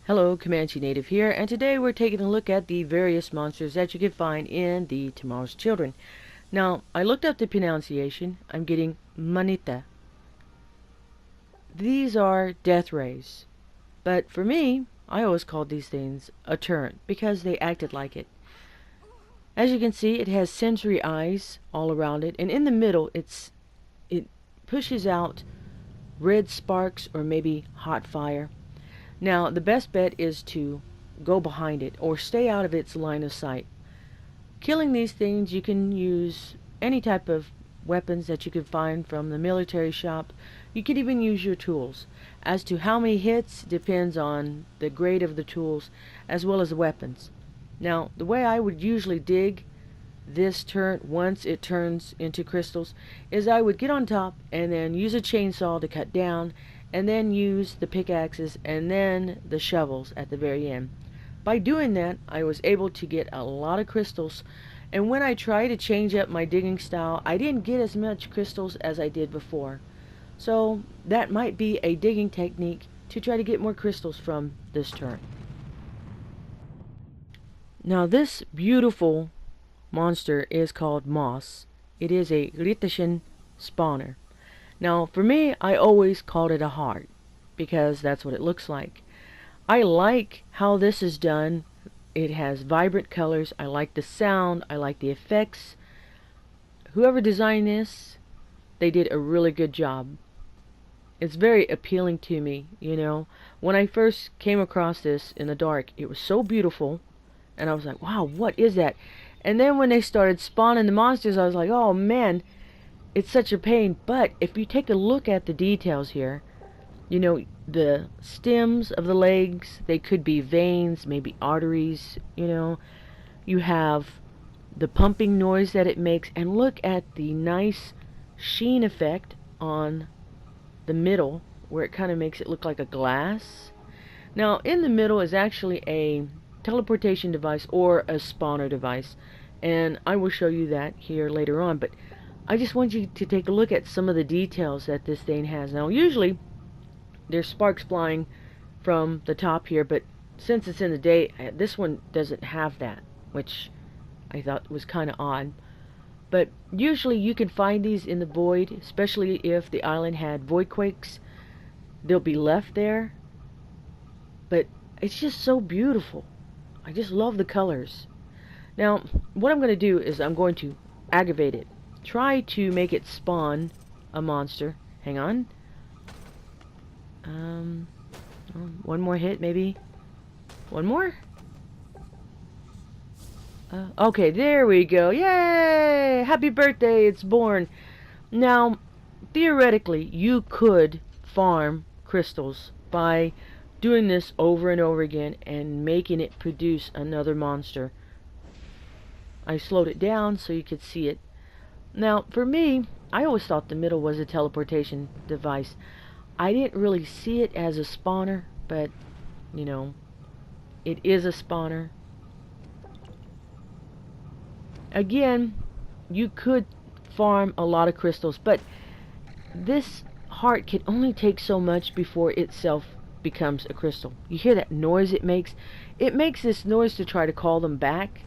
Hello, ComancheNative here, and today we're taking a look at the various monsters that you can find in the Tomorrow's Children. Now, I looked up the pronunciation. I'm getting manita. These are death rays, but for me, I always called these things a turn because they acted like it. As you can see, it has sensory eyes all around it, and in the middle, it pushes out red sparks or maybe hot fire. Now, the best bet is to go behind it or stay out of its line of sight. Killing these things, you can use any type of weapons that you can find from the military shop. You can even use your tools. As to how many hits depends on the grade of the tools as well as the weapons. Now, the way I would usually dig this turret once it turns into crystals is I would get on top and then use a chainsaw to cut down, and then use the pickaxes and then the shovels at the very end. By doing that, I was able to get a lot of crystals, and when I tried to change up my digging style, I didn't get as much crystals as I did before. So that might be a digging technique to try to get more crystals from this turret. Now this beautiful monster is called Moss. It is a Ritashin spawner. Now, for me, I always called it a heart, because that's what it looks like. I like how this is done. It has vibrant colors. I like the sound. I like the effects. Whoever designed this, they did a really good job. It's very appealing to me, you know. When I first came across this in the dark, it was so beautiful, and I was like, wow, what is that? And then when they started spawning the monsters, I was like, oh man, it's such a pain. But if you take a look at the details here, you know, the stems of the legs, they could be veins, maybe arteries, you know. You have the pumping noise that it makes, and look at the nice sheen effect on the middle, where it kind of makes it look like a glass. Now, in the middle is actually a teleportation device or a spawner device, and I will show you that here later on, but I just want you to take a look at some of the details that this thing has. Now, usually there's sparks flying from the top here, but since it's in the day, this one doesn't have that, which I thought was kind of odd. But usually you can find these in the void, especially if the island had void quakes. They'll be left there, but it's just so beautiful. I just love the colors. Now, what I'm going to do is I'm going to aggravate it. Try to make it spawn a monster. Hang on. One more hit, maybe. One more? Okay, there we go. Yay! Happy birthday, it's born. Now, theoretically, you could farm crystals by doing this over and over again and making it produce another monster. I slowed it down so you could see it. Now, for me, I always thought the middle was a teleportation device. I didn't really see it as a spawner, but, you know, it is a spawner. Again, you could farm a lot of crystals, but this heart can only take so much before itself becomes a crystal. You hear that noise it makes? It makes this noise to try to call them back.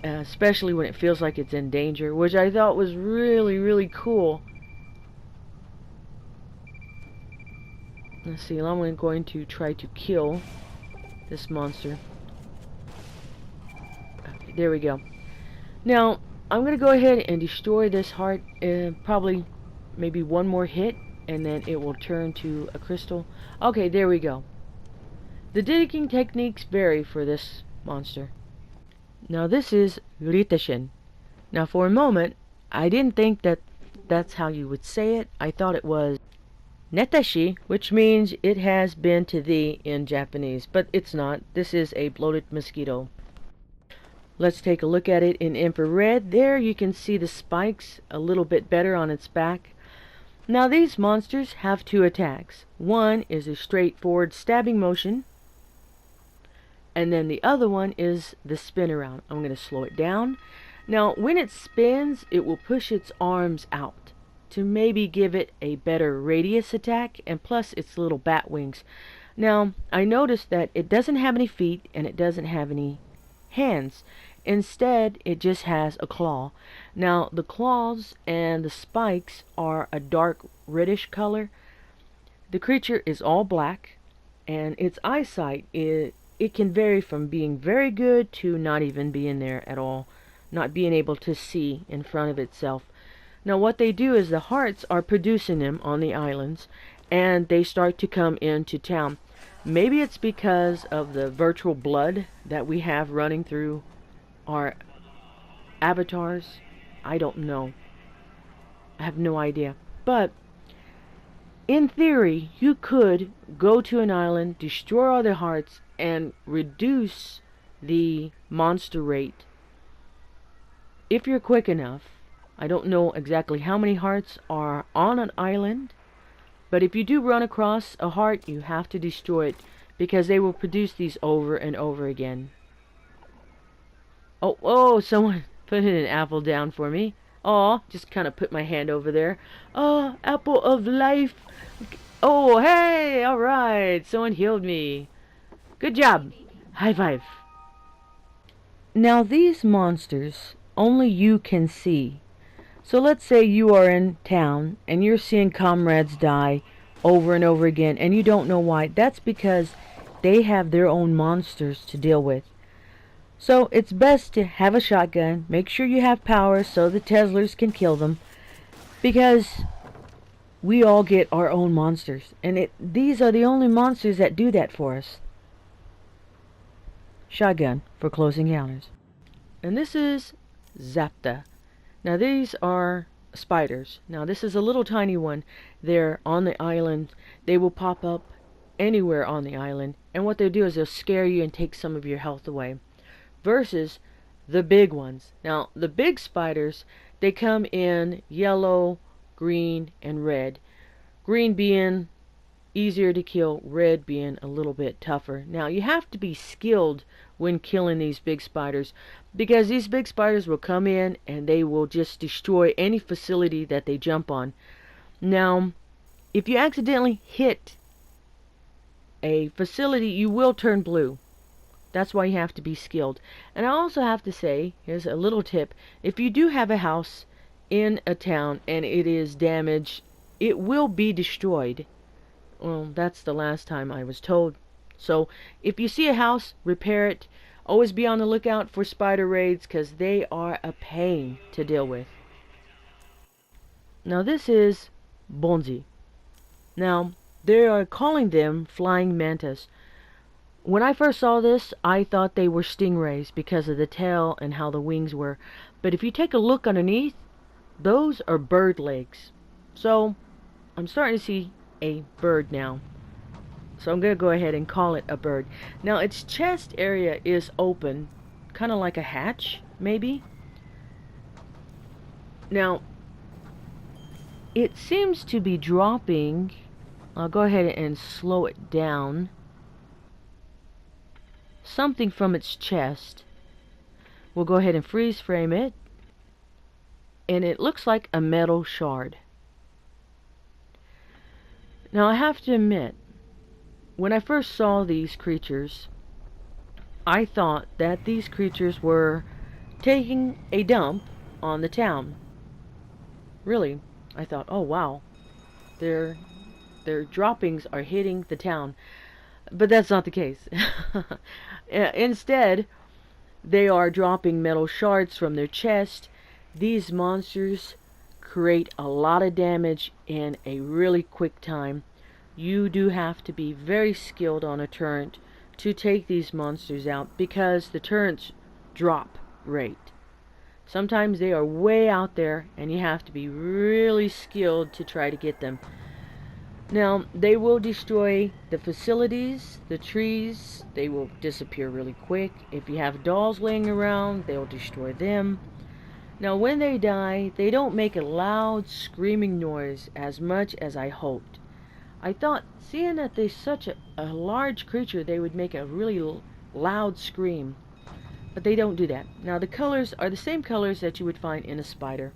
Especially when it feels like it's in danger, which I thought was really, really cool. Let's see, I'm going to try to kill this monster. Okay, there we go. Now, I'm going to go ahead and destroy this heart, probably maybe one more hit, and then it will turn to a crystal. Okay, there we go. The digging techniques vary for this monster. Now this is Ritashin. Now for a moment, I didn't think that that's how you would say it. I thought it was Netashi, which means it has been to thee in Japanese, but it's not. This is a bloated mosquito. Let's take a look at it in infrared. There you can see the spikes a little bit better on its back. Now these monsters have two attacks. One is a straightforward stabbing motion, and then the other one is the spin around. I'm going to slow it down. Now, when it spins, it will push its arms out to maybe give it a better radius attack, and plus its little bat wings. Now, I noticed that it doesn't have any feet and it doesn't have any hands. Instead, it just has a claw. Now, the claws and the spikes are a dark reddish color. The creature is all black, and its eyesight, it can vary from being very good to not even being there at all, not being able to see in front of itself. Now what they do is the hearts are producing them on the islands, and they start to come into town. Maybe it's because of the virtual blood that we have running through our avatars. I don't know. I have no idea. But in theory, you could go to an island, destroy all the hearts, and reduce the monster rate if you're quick enough. I don't know exactly how many hearts are on an island, but if you do run across a heart, you have to destroy it because they will produce these over and over again. Oh, someone put an apple down for me. Oh, just kind of put my hand over there. Oh, apple of life. Oh, hey, alright. Someone healed me. Good job. High five. Now these monsters, only you can see. So let's say you are in town and you're seeing comrades die over and over again and you don't know why. That's because they have their own monsters to deal with. So it's best to have a shotgun, make sure you have power so the Teslers can kill them, because we all get our own monsters, and these are the only monsters that do that for us. Shotgun for close encounters. And this is Zapta. Now these are spiders. Now this is a little tiny one. They're on the island. They will pop up anywhere on the island, and what they'll do is they'll scare you and take some of your health away. Versus the big ones. Now, the big spiders, they come in yellow, green, and red. Green being easier to kill, red being a little bit tougher. Now, you have to be skilled when killing these big spiders, because these big spiders will come in and they will just destroy any facility that they jump on. Now, if you accidentally hit a facility, you will turn blue. That's why you have to be skilled. And I also have to say, here's a little tip, if you do have a house in a town and it is damaged, it will be destroyed. Well, that's the last time I was told. So, if you see a house, repair it. Always be on the lookout for spider raids, because they are a pain to deal with. Now this is Bonzi. Now, they are calling them flying mantas. When I first saw this, I thought they were stingrays because of the tail and how the wings were. But if you take a look underneath, those are bird legs. So, I'm starting to see a bird now. So I'm going to go ahead and call it a bird. Now, its chest area is open, kind of like a hatch, maybe. Now, it seems to be dropping. I'll go ahead and slow it down. Something from its chest. We'll go ahead and freeze frame it, and it looks like a metal shard. Now I have to admit, when I first saw these creatures, I thought that these creatures were taking a dump on the town. Really, I thought, oh wow, their droppings are hitting the town. But that's not the case. Instead, they are dropping metal shards from their chest. These monsters create a lot of damage in a really quick time. You do have to be very skilled on a turret to take these monsters out, because the turrets drop rate. Sometimes they are way out there and you have to be really skilled to try to get them. Now, they will destroy the facilities, the trees. They will disappear really quick. If you have dolls laying around, they'll destroy them. Now, when they die, they don't make a loud screaming noise as much as I hoped. I thought, seeing that they're such a large creature, they would make a really loud scream. But they don't do that. Now, the colors are the same colors that you would find in a spider.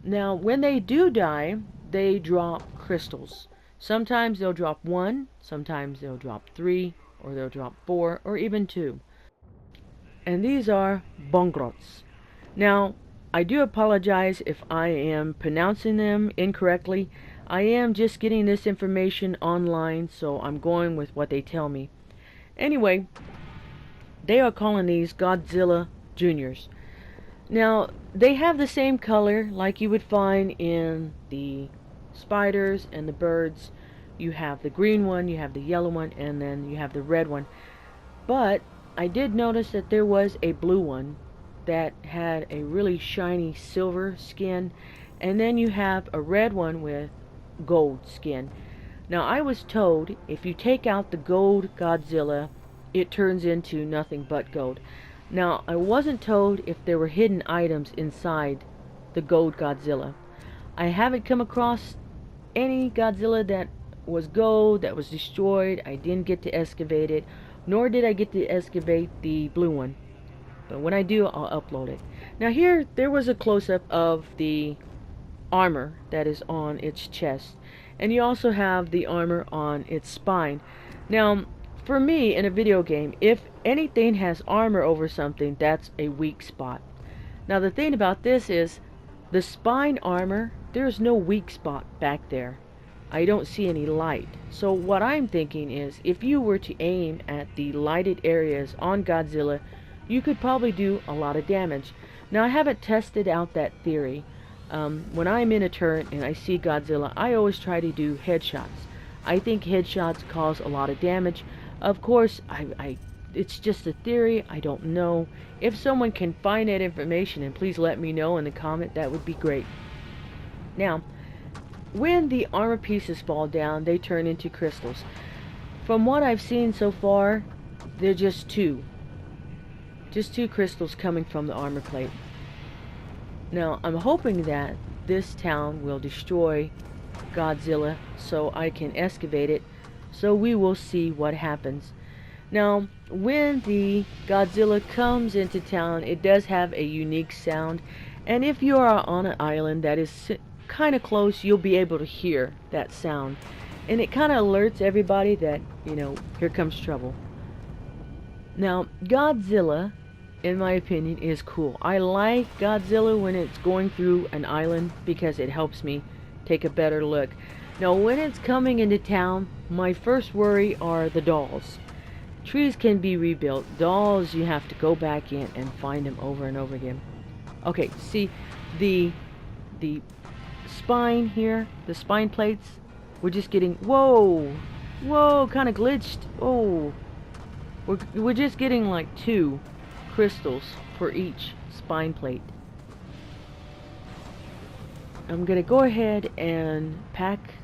Now, when they do die, they drop crystals. Sometimes they'll drop 1, sometimes they'll drop 3, or they'll drop 4, or even 2. And these are bongrots. Now, I do apologize if I am pronouncing them incorrectly. I am just getting this information online, so I'm going with what they tell me. Anyway, they are calling these Godzilla Juniors. Now, they have the same color like you would find in the spiders and the birds. You have the green one, you have the yellow one, and then you have the red one. But I did notice that there was a blue one that had a really shiny silver skin, and then you have a red one with gold skin. Now, I was told if you take out the gold Godzilla, it turns into nothing but gold. Now, I wasn't told if there were hidden items inside the gold Godzilla. I haven't come across any Godzilla that was gold, that was destroyed. I didn't get to excavate it, nor did I get to excavate the blue one. But when I do, I'll upload it. Now here, there was a close-up of the armor that is on its chest. And you also have the armor on its spine. Now, for me, in a video game, if anything has armor over something, that's a weak spot. Now the thing about this is, the spine armor, there's no weak spot back there. I don't see any light. So what I'm thinking is, if you were to aim at the lighted areas on Godzilla, you could probably do a lot of damage. Now I haven't tested out that theory. When I'm in a turret and I see Godzilla, I always try to do headshots. I think headshots cause a lot of damage. Of course, it's just a theory. I don't know. If someone can find that information, and please let me know in the comment, that would be great. Now, when the armor pieces fall down, they turn into crystals. From what I've seen so far, they're just two. Just two crystals coming from the armor plate. Now, I'm hoping that this town will destroy Godzilla so I can excavate it, so we will see what happens. Now, when the Godzilla comes into town, it does have a unique sound, and if you are on an island that is kind of close, you'll be able to hear that sound, and it kind of alerts everybody that, you know, here comes trouble. Now, Godzilla, in my opinion, is cool. I like Godzilla when it's going through an island because it helps me take a better look. Now, when it's coming into town, my first worry are the dolls. Trees can be rebuilt. Dolls, you have to go back in and find them over and over again. Okay, see, the spine here, the spine plates, we're just getting, whoa, kind of glitched. Oh, we're just getting like 2 crystals for each spine plate. I'm gonna go ahead and pack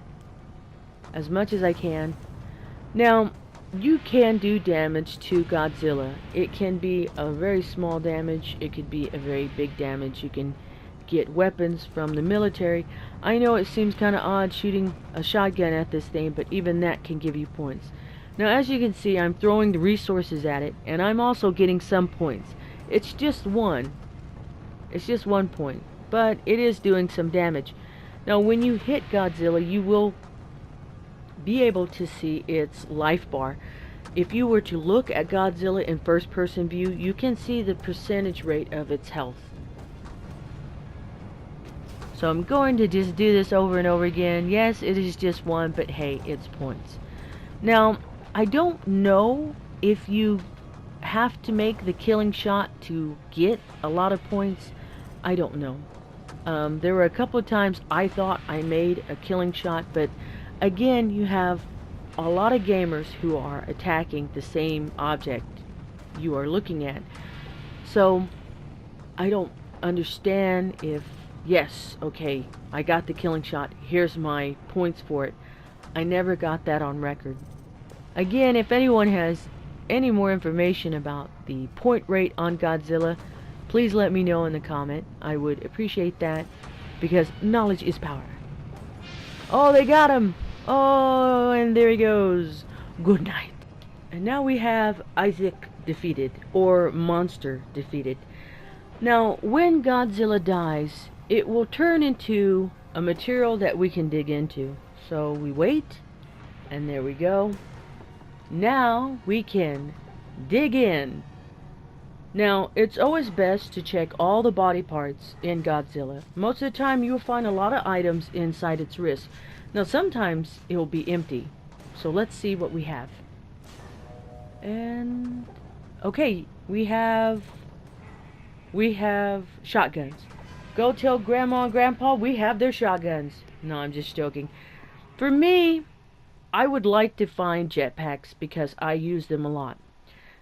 as much as I can. Now, you can do damage to Godzilla. It can be a very small damage, it could be a very big damage. You can get weapons from the military. I know it seems kind of odd shooting a shotgun at this thing, but even that can give you points. Now, as you can see, I'm throwing the resources at it, and I'm also getting some points. It's just 1. It's just 1 point, but it is doing some damage. Now, when you hit Godzilla, you will be able to see its life bar. If you were to look at Godzilla in first-person view, you can see the percentage rate of its health. So I'm going to just do this over and over again. Yes, it is just 1, but hey, it's points. Now, I don't know if you have to make the killing shot to get a lot of points. I don't know. There were a couple of times I thought I made a killing shot, but again, you have a lot of gamers who are attacking the same object you are looking at. So, I don't understand if, yes, okay, I got the killing shot, here's my points for it. I never got that on record. Again, if anyone has any more information about the point rate on Godzilla, please let me know in the comment. I would appreciate that, because knowledge is power. Oh, they got him! Oh, and there he goes. Good night. And now we have Isaac defeated, or monster defeated. Now, when Godzilla dies, it will turn into a material that we can dig into. So we wait, and there we go. Now we can dig in. Now, it's always best to check all the body parts in Godzilla. Most of the time you'll find a lot of items inside its wrist. Now, sometimes it will be empty. So let's see what we have. And okay, we have shotguns. Go tell Grandma and Grandpa we have their shotguns. No, I'm just joking. For me, I would like to find jetpacks because I use them a lot.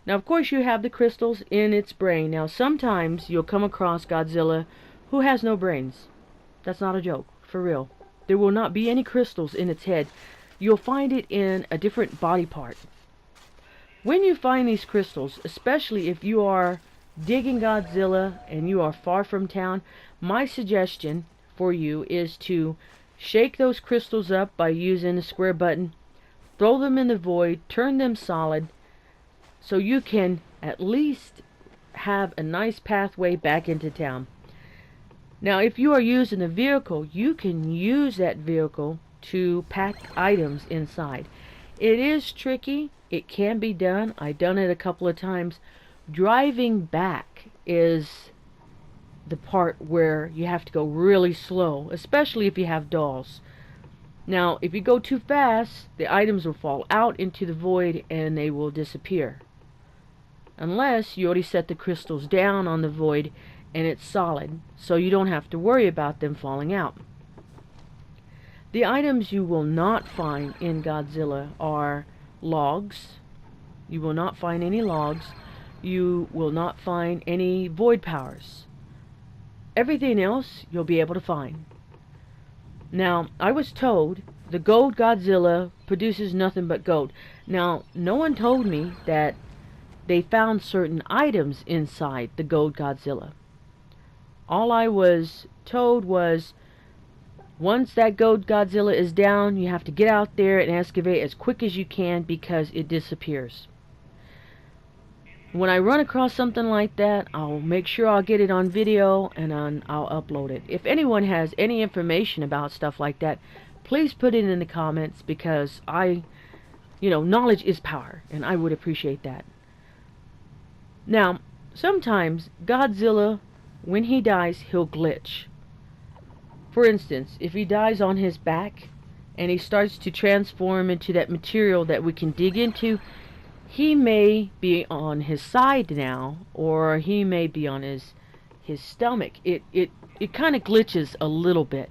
Now, of course, you have the crystals in its brain. Now, sometimes you'll come across Godzilla who has no brains. That's not a joke, for real. There will not be any crystals in its head. You'll find it in a different body part. When you find these crystals, especially if you are digging Godzilla and you are far from town, my suggestion for you is to shake those crystals up by using the square button, throw them in the void, turn them solid, so you can at least have a nice pathway back into town. Now, if you are using a vehicle, you can use that vehicle to pack items inside. It is tricky. It can be done. I've done it a couple of times. Driving back is the part where you have to go really slow, especially if you have dolls. Now, if you go too fast, the items will fall out into the void and they will disappear. Unless you already set the crystals down on the void and it's solid, so you don't have to worry about them falling out. The items you will not find in Godzilla are logs. You will not find any logs. You will not find any void powers. Everything else you'll be able to find. Now, I was told the gold Godzilla produces nothing but gold. Now, no one told me that they found certain items inside the gold Godzilla. All I was told was, once that gold Godzilla is down, you have to get out there and excavate as quick as you can because it disappears. When I run across something like that, I'll make sure I'll get it on video and I'll upload it. If anyone has any information about stuff like that, please put it in the comments because knowledge is power and I would appreciate that. Now, sometimes Godzilla, when he dies, he'll glitch. For instance, if he dies on his back and he starts to transform into that material that we can dig into, he may be on his side now, or he may be on his stomach. It kind of glitches a little bit.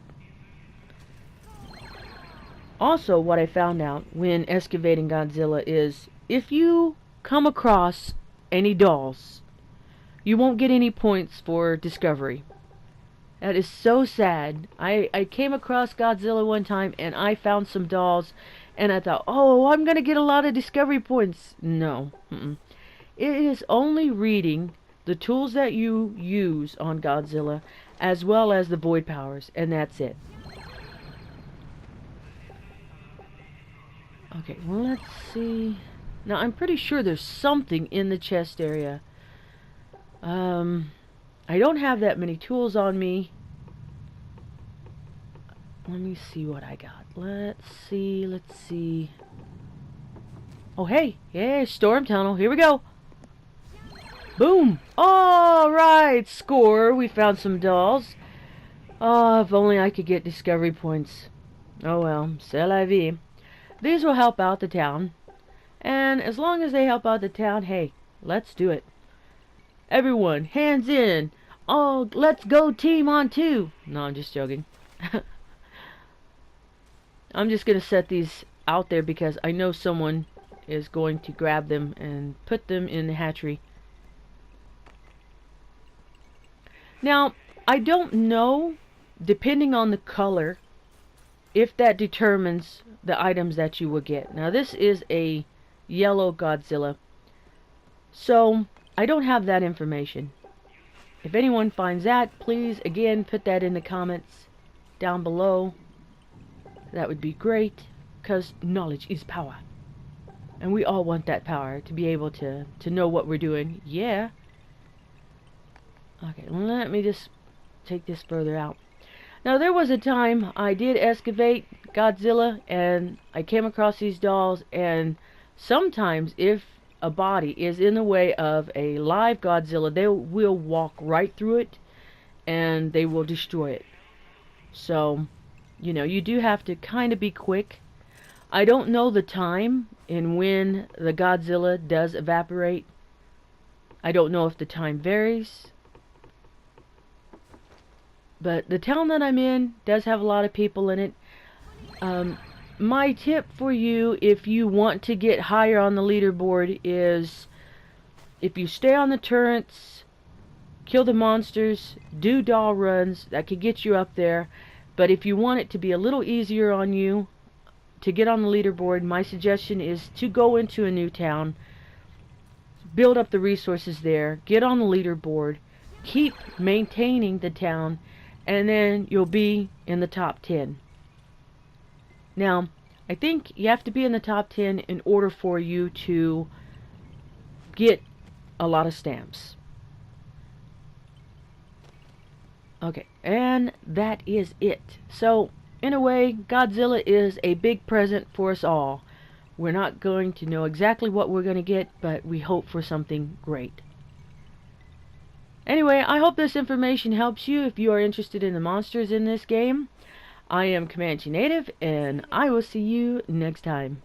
Also, what I found out when excavating Godzilla is, if you come across any dolls, you won't get any points for discovery. That is so sad. I came across Godzilla one time and I found some dolls and I thought, oh, I'm going to get a lot of discovery points. No. It is only reading the tools that you use on Godzilla as well as the void powers, and that's it. Okay, well, let's see. Now, I'm pretty sure there's something in the chest area. I don't have that many tools on me. Let me see what I got. Let's see. Oh, hey, storm tunnel. Here we go. Boom. All right, score. We found some dolls. Oh, if only I could get discovery points. Oh well, c'est la vie. These will help out the town. And as long as they help out the town, hey, let's do it. Everyone, hands in. Oh, let's go team on 2. No, I'm just joking. I'm just going to set these out there because I know someone is going to grab them and put them in the hatchery. Now, I don't know, depending on the color, if that determines the items that you will get. Now, this is a yellow Godzilla, so I don't have that information. If anyone finds that, please, again, put that in the comments down below. That would be great, because knowledge is power. And we all want that power to be able to know what we're doing. Yeah. Okay, let me just take this further out. Now, there was a time I did excavate Godzilla and I came across these dolls, and sometimes if a body is in the way of a live Godzilla, they will walk right through it and they will destroy it. So, you know, you do have to kind of be quick. I don't know the time in when the Godzilla does evaporate. I don't know if the time varies. But the town that I'm in does have a lot of people in it. My tip for you, if you want to get higher on the leaderboard, is if you stay on the turrets, kill the monsters, do doll runs, that could get you up there. But if you want it to be a little easier on you to get on the leaderboard, my suggestion is to go into a new town, build up the resources there, get on the leaderboard, keep maintaining the town, and then you'll be in the top 10. Now, I think you have to be in the top 10 in order for you to get a lot of stamps. Okay, and that is it. So, in a way, Godzilla is a big present for us all. We're not going to know exactly what we're going to get, but we hope for something great. Anyway, I hope this information helps you if you are interested in the monsters in this game. I am ComancheNative, and I will see you next time.